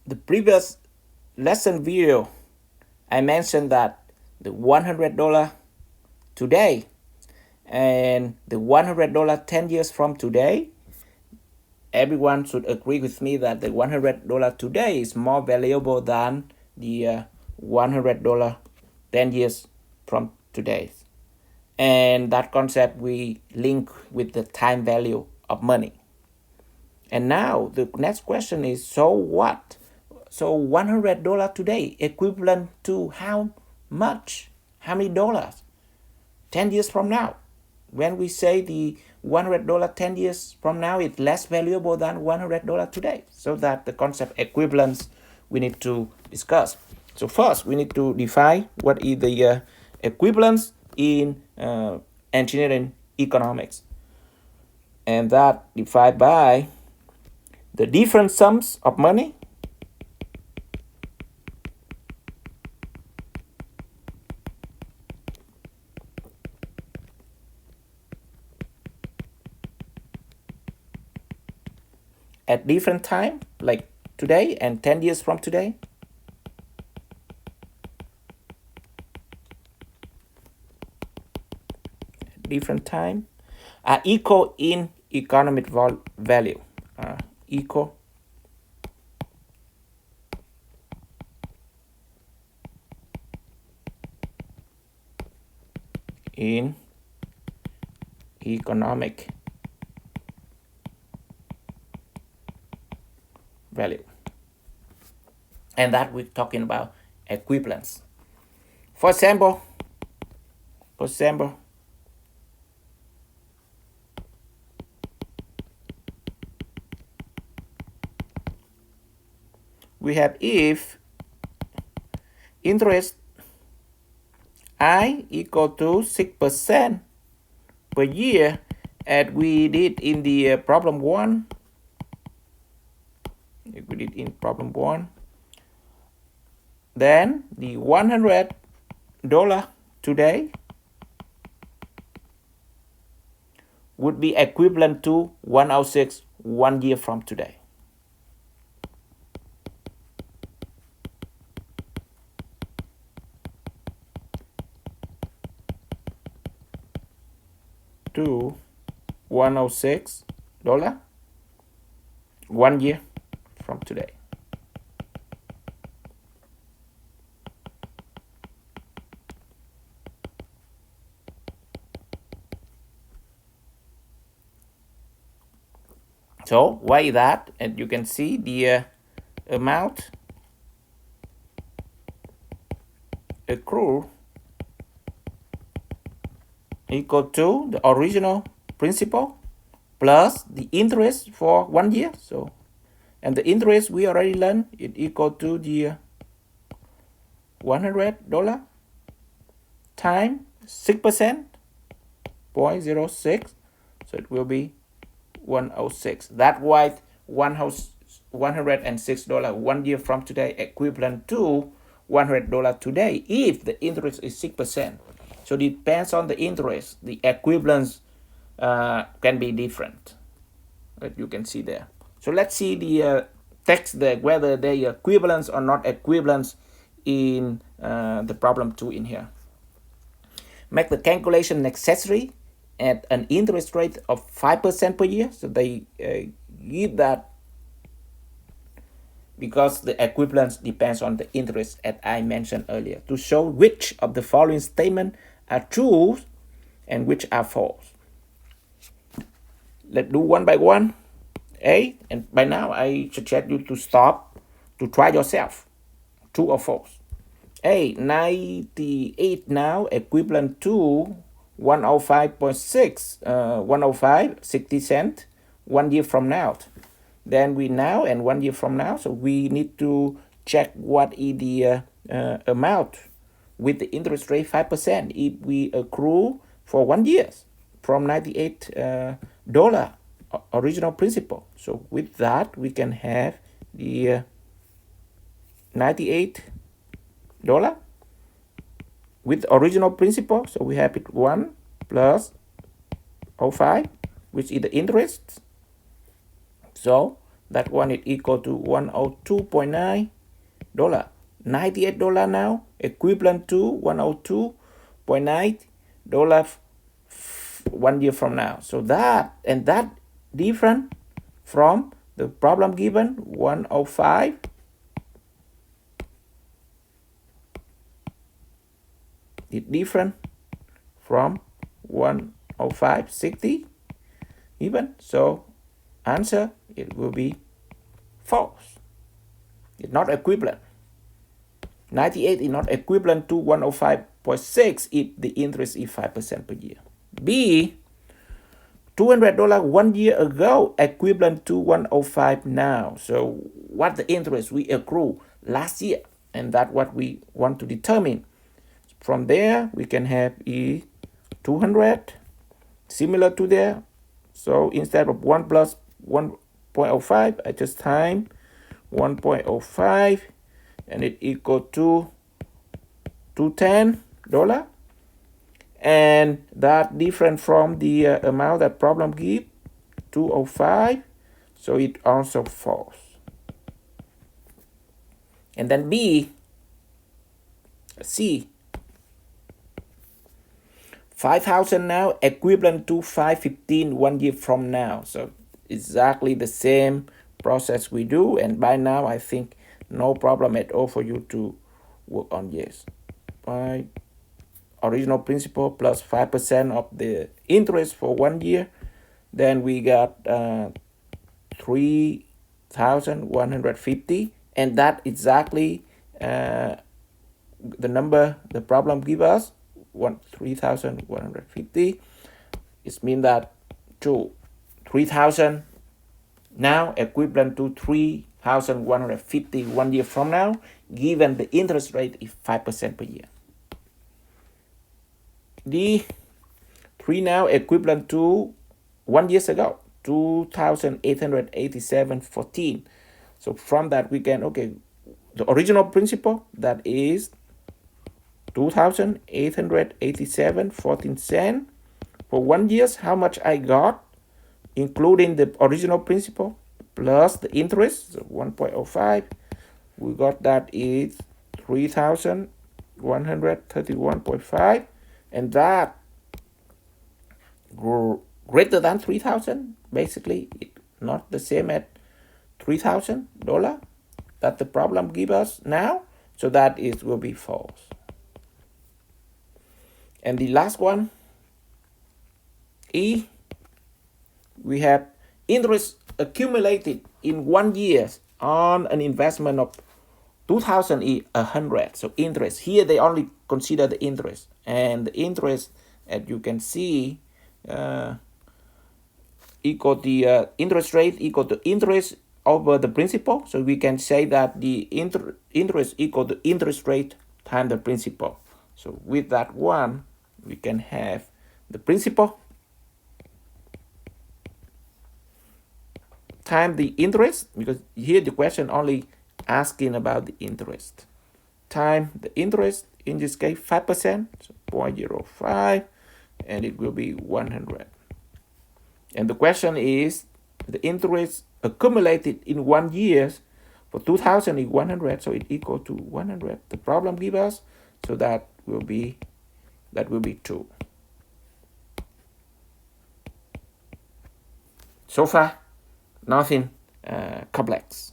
the previous lesson video, I mentioned that the $100 today and the $100 10 years from today, everyone should agree with me that the $100 today is more valuable than the $100 10 years from today. And that concept we link with the time value of money. And now the next question is, so what? So $100 today equivalent to how much? How many dollars? 10 years from now. When we say the $100 10 years from now is less valuable than $100 today. So that the concept equivalence we need to discuss. So first we need to define what is the equivalence in engineering economics. And that defined by the different sums of money at different time, like today and 10 years from today. Different time are equal in economic value. Equal in economic value. And that we're talking about equivalence. For example, we have if interest I equal to 6% per year, as we did in the problem 1. If we did in problem 1, then the $100 today would be equivalent to 106 1 year from today. To $106 1 year from today. So why is that? And you can see the amount accrued equal to the original principal plus the interest for 1 year. So, and the interest we already learned it equal to the $100 times 6%, 0.06. So it will be 106. That's why $106 1 year from today equivalent to $100 today if the interest is 6%. So it depends on the interest. The equivalence can be different, that you can see there. So let's see the text there, whether they are equivalence or not equivalence in the problem 2 in here. Make the calculation necessary at an interest rate of 5% per year. So they give that because the equivalence depends on the interest, as I mentioned earlier, to show which of the following statements are true and which are false. Let's do one by one. A, and by now I suggest you to stop to try yourself, true or false. A, 98 now equivalent to 105.6, 105 60 cents 1 year from now. Then we now and 1 year from now, so we need to check what is the amount with the interest rate 5% if we accrue for 1 year from $98 original principal. So with that we can have the $98 with original principal. So we have it 1 plus 05, which is the interest. So that one is equal to $102.9. $98 now, equivalent to $102.9 1 year from now. So that different from the problem given 105. It's different from 105.60 even. So answer, it will be false. It's not equivalent. 98 is not equivalent to 105.6 if the interest is 5% per year. B, $200 1 year ago equivalent to 105 now. So what the interest we accrue last year, and that's what we want to determine. From there we can have E 200 similar to there. So instead of 1 plus 1.05, I just time 1.05 and it equal to $210. And that different from the amount that problem give, 205. So it also false. And then C, 5,000 now equivalent to 515 1 year from now. So exactly the same process we do, and by now I think no problem at all for you to work on. Yes, by original principal plus 5% of the interest for 1 year, then we got 3,150, and that exactly the number the problem give us, 3,150. It means that 3,000 now equivalent to 3,150 1 year from now, given the interest rate is 5% per year. D, 3 now equivalent to 1 year ago, 2,887.14. So from that we can, okay, the original principal, that is 2,887.14 cents for 1 year. How much I got, including the original principal plus the interest, so 1.05, we got that is 3,131.5, and that greater than 3,000, basically it's not the same at $3,000 that the problem give us now, so that is will be false. And the last one, E, we have interest accumulated in 1 year on an investment of 2,000 is 100. So interest here, they only consider the interest, and the interest, as you can see, equal the interest rate equal to interest over the principal. So we can say that the interest equal to interest rate times the principal. So with that one, we can have the principal time the interest, because here the question only asking about the interest, time the interest, in this case 5%, so 0.05, and it will be 100. And the question is the interest accumulated in 1 year for 2,000 is 100, so it equal to 100. The problem give us, so that will be 2. So far, nothing complex.